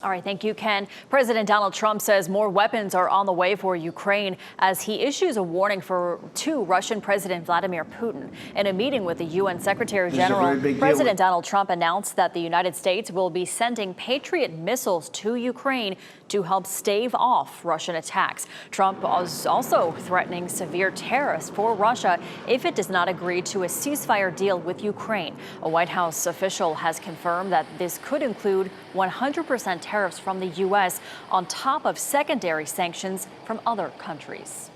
All right, thank you, Ken. President Donald Trump says more weapons are on the way for Ukraine as he issues a warning to Russian President Vladimir Putin. In a meeting with the UN Secretary General, President Donald Trump announced that the United States will be sending Patriot missiles to Ukraine to help stave off Russian attacks. Trump is also threatening severe tariffs for Russia if it does not agree to a ceasefire deal with Ukraine. A White House official has confirmed that this could include 100% tariffs from the U.S. on top of secondary sanctions from other countries.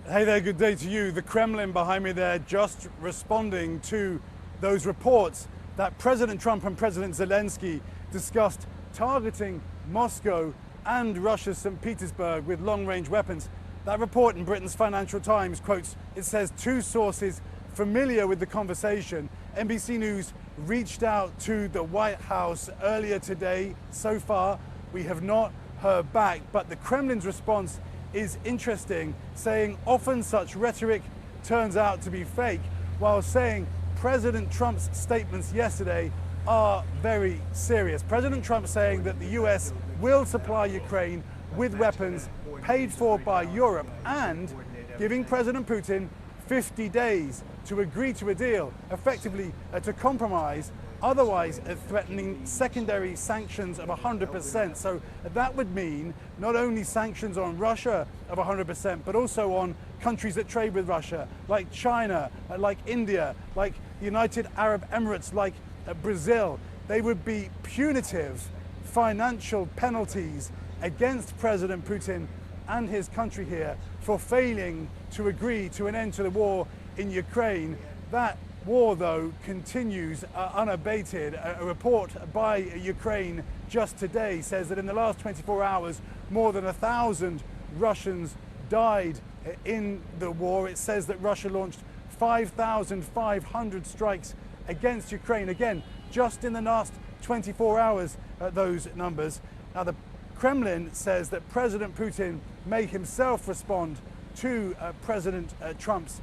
Hey there, good day to you. The Kremlin behind me there just responding to those reports that President Trump and President Zelenskyy discussed targeting Moscow and Russia's St. Petersburg with long-range weapons. That report in Britain's Financial Times quotes, it says, two sources familiar with the conversation. NBC News reached out to the White House earlier today. So far, we have not heard back, but the Kremlin's response is interesting, saying often such rhetoric turns out to be fake, while saying President Trump's statements yesterday are very serious. President Trump saying that the US will supply Ukraine with weapons paid for by Europe and giving President Putin 50 days to agree to a deal, effectively to compromise, otherwise threatening secondary sanctions of 100%. So that would mean not only sanctions on Russia of 100%, but also on countries that trade with Russia, like China, like India, like the United Arab Emirates, like Brazil. They would be punitive financial penalties against President Putin and his country here for failing to agree to an end to the war in Ukraine. That war, though, continues unabated. A report by Ukraine just today says that in the last 24 hours, more than 1,000 Russians died in the war. It says that Russia launched 5,500 strikes against Ukraine. Again, just in the last 24 hours, those numbers. Now, the Kremlin says that President Putin may himself respond to President Trump's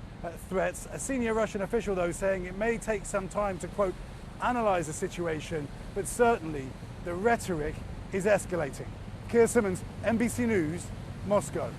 threats. A senior Russian official, though, saying it may take some time to, quote, analyze the situation, but certainly the rhetoric is escalating. Keir Simmons, NBC News, Moscow.